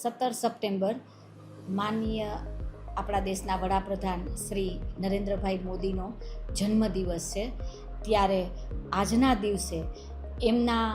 17 September માનનીય આપણા દેશના વડાપ્રધાન શ્રી નરેન્દ્રભાઈ મોદીનો જન્મદિવસ છે। ત્યારે આજના દિવસે એમના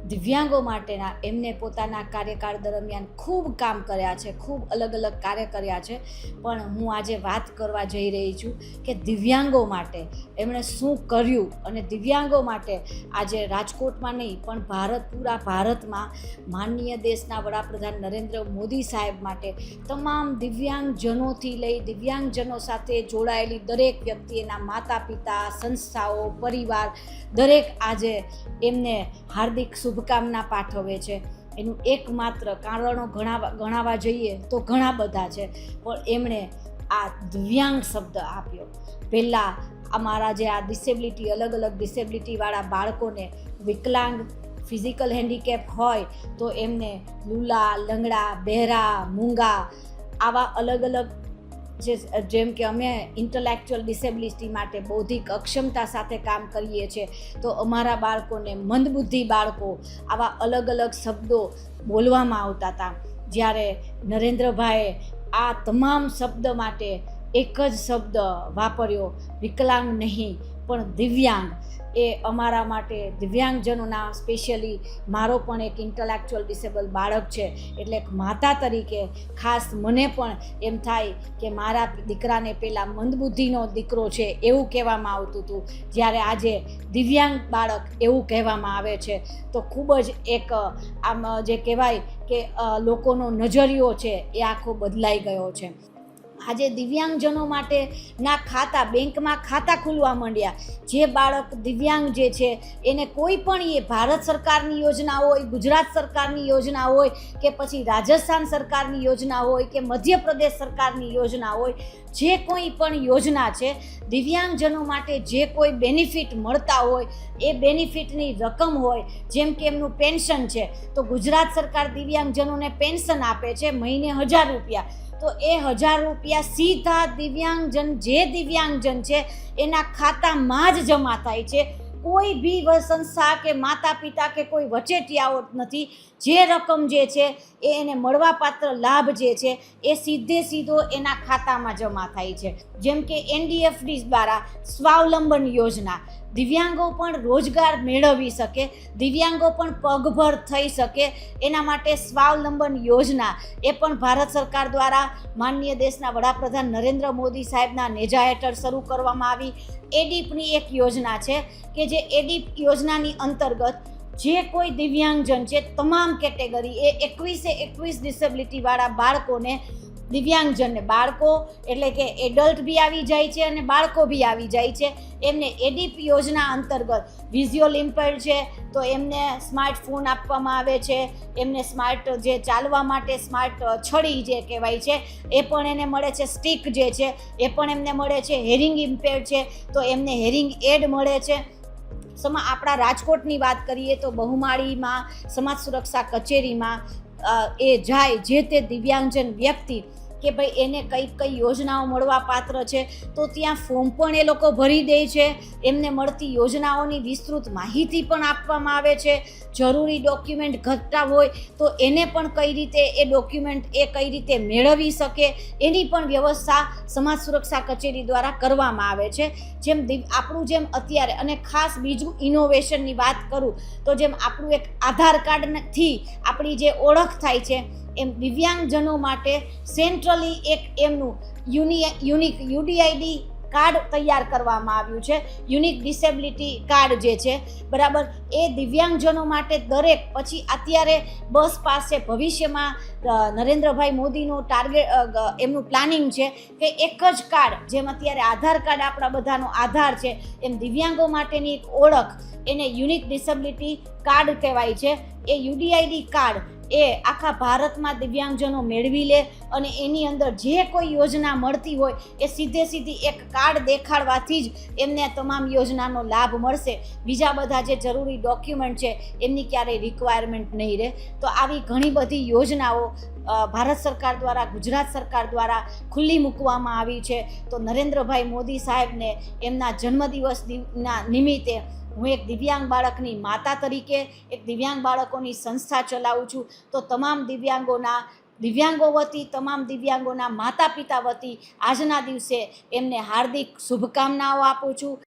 દિવ્યાંગો માટેના એમને પોતાના કાર્યકાળ દરમિયાન ખૂબ કામ કર્યા છે, ખૂબ અલગ અલગ કાર્ય કર્યા છે। પણ હું આજે વાત કરવા જઈ રહી છું કે દિવ્યાંગો માટે એમણે શું કર્યું અને દિવ્યાંગો માટે આજે રાજકોટમાં નહીં પણ પૂરા ભારતમાં માનનીય દેશના વડાપ્રધાન નરેન્દ્ર મોદી સાહેબ માટે તમામ દિવ્યાંગજનોથી લઈ દિવ્યાંગજનો સાથે જોડાયેલી દરેક વ્યક્તિ, એના માતા પિતા, સંસ્થાઓ, પરિવાર દરેક આજે એમને હાર્દિક શુભકામના પાઠવે છે। એનું એકમાત્ર કારણો ગણાવવા જઈએ તો ઘણા બધા છે, પણ એમણે આ દિવ્યાંગ શબ્દ આપ્યો। પહેલાં અમારા જે આ ડિસેબિલિટી અલગ અલગ ડિસેબિલિટીવાળા બાળકોને વિકલાંગ ફિઝિકલ હેન્ડીકેપ હોય તો એમને લૂલા, લંગડા, બહેરા, મૂંગા આવા અલગ અલગ જેમ કે અમે ઇન્ટેલેક્ચ્યુઅલ ડિસેબિલિટી માટે બૌદ્ધિક અક્ષમતા સાથે કામ કરીએ છીએ, તો અમારા બાળકોને મંદબુદ્ધિ બાળકો આવા અલગ અલગ શબ્દો બોલવામાં આવતા હતા। જ્યારે નરેન્દ્રભાઈએ આ તમામ શબ્દ માટે એક જ શબ્દ વાપર્યો, વિકલાંગ નહીં પણ દિવ્યાંગ। એ અમારા માટે દિવ્યાંગજનોના સ્પેશિયલી મારો પણ એક ઇન્ટેલેક્ચ્યુઅલ ડિસેબલ બાળક છે, એટલે એક માતા તરીકે ખાસ મને પણ એમ થાય કે મારા દીકરાને પહેલાં મંદબુદ્ધિનો દીકરો છે એવું કહેવામાં આવતું હતું, જ્યારે આજે દિવ્યાંગ બાળક એવું કહેવામાં આવે છે તો ખૂબ જ એક આમ જે કહેવાય કે લોકોનો નજરિયો છે એ આખો બદલાઈ ગયો છે। આજે દિવ્યાંગજનો માટેના ખાતા બેંકમાં ખાતા ખુલવા માંડ્યા। જે બાળક દિવ્યાંગ જે છે એને કોઈ પણ એ ભારત સરકારની યોજના હોય, ગુજરાત સરકારની યોજના હોય કે પછી રાજસ્થાન સરકારની યોજના હોય કે મધ્યપ્રદેશ સરકારની યોજના હોય, જે કોઈ પણ યોજના છે દિવ્યાંગજનો માટે જે કોઈ બેનિફિટ મળતા હોય એ બેનિફિટની રકમ હોય, જેમ કે એમનું પેન્શન છે તો ગુજરાત સરકાર દિવ્યાંગજનોને પેન્શન આપે છે મહિને 1000 રૂપિયા, તો એ 1000 રૂપિયા સીધા દિવ્યાંગજન છે એના ખાતામાં જ જમા થાય છે। કોઈ બી સંસ્થા કે માતા પિતા કે કોઈ વચેટિયાઓ નથી। જે રકમ જે છે એ એને મળવાપાત્ર લાભ જે છે એ સીધો એના ખાતામાં જમા થાય છે। જેમ કે NDFD દ્વારા સ્વાવલંબન યોજના, દિવ્યાંગો પણ રોજગાર મેળવી શકે, દિવ્યાંગો પણ પગભર થઈ શકે એના માટે સ્વાવલંબન યોજના એ પણ ભારત સરકાર દ્વારા માનનીય દેશના વડાપ્રધાન નરેન્દ્ર મોદી સાહેબના નેજા હેઠળ શરૂ કરવામાં આવી। એડીપની એક યોજના છે કે જે એડીપ યોજનાની અંતર્ગત જે કોઈ દિવ્યાંગજન છે તમામ કેટેગરી એ 21 ડિસેબિલિટીવાળા બાળકોને, દિવ્યાંગજનને બાળકો એટલે કે એડલ્ટ બી આવી જાય છે અને બાળકો બી આવી જાય છે, એમને એડીપ યોજના અંતર્ગત વિઝ્યુઅલ ઇમ્પેર્ડ છે તો એમને સ્માર્ટફોન આપવામાં આવે છે, એમને સ્માર્ટ જે ચાલવા માટે સ્માર્ટ છડી જે કહેવાય છે એ પણ એને મળે છે, સ્ટિક જે છે એ પણ એમને મળે છે, હેરિંગ ઇમ્પેર્ડ છે તો એમને હેરિંગ એડ મળે છે। આપણા રાજકોટની વાત કરીએ તો બહુમાળીમાં સમાજ સુરક્ષા કચેરીમાં એ જાય જે તે દિવ્યાંગજન વ્યક્તિ કે ભાઈ એને કઈ યોજનાઓ મળવા પાત્ર છે તો ત્યાં ફોર્મ પણ એ લોકો ભરી દે છે, એમને મળતી યોજનાઓની વિસ્તૃત માહિતી પણ આપવામાં આવે છે। જરૂરી ડોક્યુમેન્ટ ઘટતા હોય તો એને પણ કઈ રીતે એ ડોક્યુમેન્ટ એ કઈ રીતે મેળવી શકે એની પણ વ્યવસ્થા સમાજ સુરક્ષા કચેરી દ્વારા કરવામાં આવે છે। જેમ અત્યારે અને ખાસ બીજું ઇનોવેશનની વાત કરું તો જેમ આપણું એક આધાર કાર્ડથી આપણી જે ઓળખ થાય છે એમ દિવ્યાંગજનો માટે સેન્ટ્રલી એક એમનું યુનિક UDID કાર્ડ તૈયાર કરવામાં આવ્યું છે, યુનિક ડિસેબિલિટી કાર્ડ જે છે બરાબર, એ દિવ્યાંગજનો માટે દરેક પછી અત્યારે બસ પાસે ભવિષ્યમાં નરેન્દ્રભાઈ મોદીનું ટાર્ગેટ એમનું પ્લાનિંગ છે કે એક જ કાર્ડ, જેમ અત્યારે આધાર કાર્ડ આપણા બધાનો આધાર છે એમ દિવ્યાંગો માટેની એક ઓળખ એને યુનિક ડિસેબિલિટી કાર્ડ કહેવાય છે। એ UDID કાર્ડ એ આખા ભારતમાં દિવ્યાંગજનો મેળવી લે અને એની અંદર જે કોઈ યોજના મળતી હોય એ સીધી એક કાર્ડ દેખાડવાથી જ એમને તમામ યોજનાનો લાભ મળશે। બીજા બધા જે જરૂરી ડોક્યુમેન્ટ છે એમની ક્યારેય રિક્વાયરમેન્ટ નહીં રહે। તો આવી ઘણી બધી યોજનાઓ ભારત સરકાર દ્વારા, ગુજરાત સરકાર દ્વારા ખુલ્લી મૂકવામાં આવી છે। તો નરેન્દ્રભાઈ મોદી સાહેબને એમના જન્મદિવસના નિમિત્તે હું એક દિવ્યાંગ બાળકની માતા તરીકે એક દિવ્યાંગ બાળકોની સંસ્થા ચલાવું છું, તો તમામ દિવ્યાંગોના દિવ્યાંગો વતી તમામ દિવ્યાંગોના માતા પિતા વતી આજના દિવસે એમને હાર્દિક શુભકામનાઓ આપું છું